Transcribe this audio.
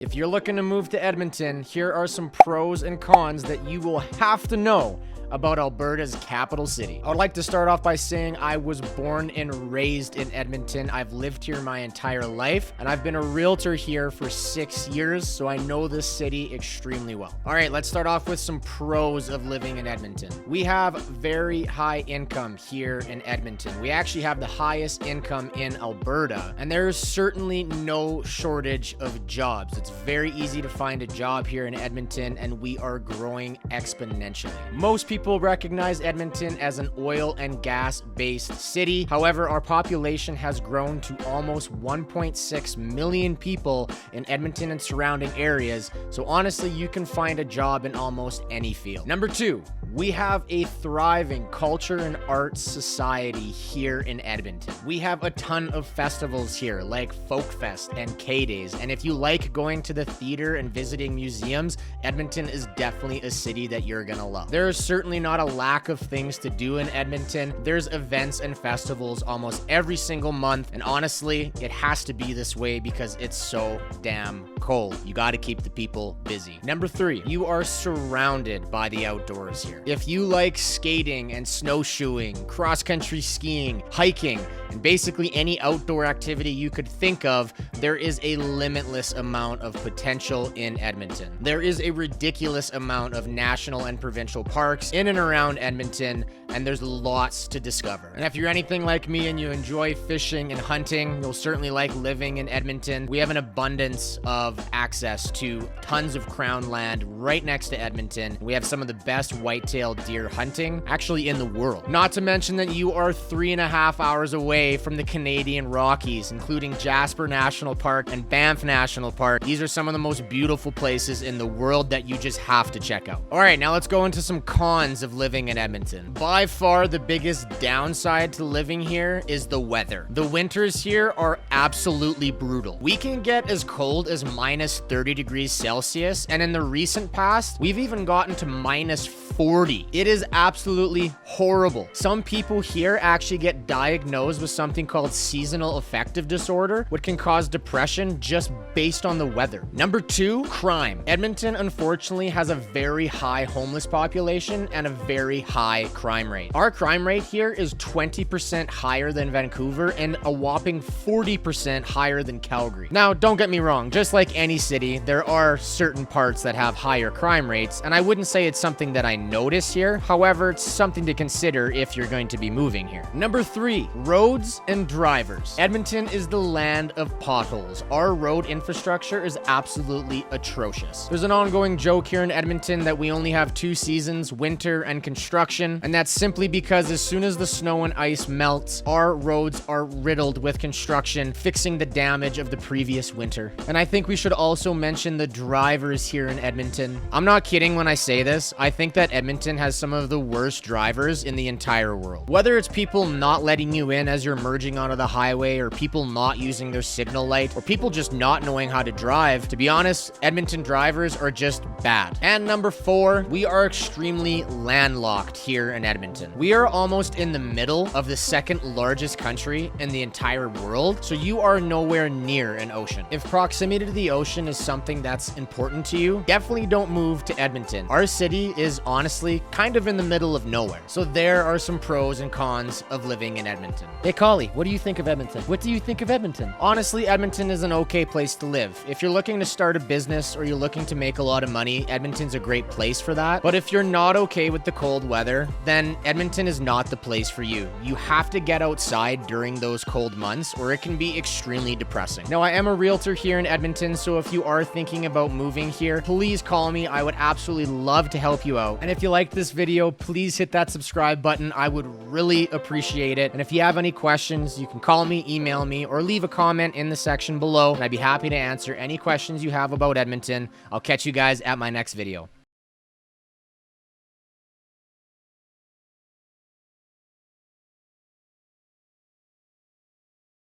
If you're looking to move to Edmonton, here are some pros and cons that you will have to know about Alberta's capital city. I would like to start off by saying I was born and raised in Edmonton. I've lived here my entire life, and I've been a realtor here for 6 years, so I know this city extremely well. All right, let's start off with some pros of living in Edmonton. We have very high income here in Edmonton. We actually have the highest income in Alberta, and there is certainly no shortage of jobs. It's very easy to find a job here in Edmonton, and we are growing exponentially. Most people recognize Edmonton as an oil and gas based city. However, our population has grown to almost 1.6 million people in Edmonton and surrounding areas. So honestly, you can find a job in almost any field. Number two, we have a thriving culture and arts society here in Edmonton. We have a ton of festivals here like Folk Fest and K-Days. And if you like going to the theater and visiting museums, Edmonton is definitely a city that you're gonna love. There is certainly not a lack of things to do in Edmonton. There's events and festivals almost every single month. And honestly, it has to be this way because it's so damn cold. You got to keep the people busy. Number three, you are surrounded by the outdoors here. If you like skating and snowshoeing, cross-country skiing, hiking, and basically any outdoor activity you could think of, there is a limitless amount of potential in Edmonton. There is a ridiculous amount of national and provincial parks in and around Edmonton, and there's lots to discover. And if you're anything like me and you enjoy fishing and hunting, you'll certainly like living in Edmonton. We have an abundance of access to tons of crown land right next to Edmonton. We have some of the best white-tailed deer hunting actually in the world. Not to mention that you are 3.5 hours away from the Canadian Rockies, including Jasper National Park and Banff National Park. These are some of the most beautiful places in the world that you just have to check out. All right, now let's go into some cons of living in Edmonton. By far, the biggest downside to living here is the weather. The winters here are absolutely brutal. We can get as cold as minus 30 degrees Celsius, and in the recent past, we've even gotten to minus 40. It is absolutely horrible. Some people here actually get diagnosed with something called seasonal affective disorder, which can cause depression just based on the weather. Number two, crime. Edmonton, unfortunately, has a very high homeless population and a very high crime rate. Our crime rate here is 20% higher than Vancouver and a whopping 40% higher than Calgary. Now, don't get me wrong, just like any city, there are certain parts that have higher crime rates, and I wouldn't say it's something that I notice here. However, it's something to consider if you're going to be moving here. Number three, roads and drivers. Edmonton is the land of potholes. Our road infrastructure is absolutely atrocious. There's an ongoing joke here in Edmonton that we only have 2 seasons, winter and construction, and that's simply because as soon as the snow and ice melts, our roads are riddled with construction, fixing the damage of the previous winter. And I think we should also mention the drivers here in Edmonton. I'm not kidding when I say this. I think that Edmonton has some of the worst drivers in the entire world. Whether it's people not letting you in as you're merging onto the highway, or people not using their signal light, or people just not knowing how to drive, to be honest, Edmonton drivers are just bad. And number four, we are extremely landlocked here in Edmonton. We are almost in the middle of the second largest country in the entire world, so you are nowhere near an ocean. If proximity to the ocean is something that's important to you, definitely don't move to Edmonton. Our city is honestly kind of in the middle of nowhere. So there are some pros and cons of living in Edmonton. Hey, Collie, what do you think of Edmonton? What do you think of Edmonton? Honestly, Edmonton is an okay place to live. If you're looking to start a business or you're looking to make a lot of money, Edmonton's a great place for that. But if you're not okay with the cold weather, then Edmonton is not the place for you. You have to get outside during those cold months or it can be extremely depressing. Now, I am a realtor here in Edmonton, so if you are thinking about moving here, please call me. I would absolutely love to help you out. And if you liked this video, please hit that subscribe button. I would really appreciate it. And if you have any questions, you can call me, email me, or leave a comment in the section below, and I'd be happy to answer any questions you have about Edmonton. I'll catch you guys at my next video.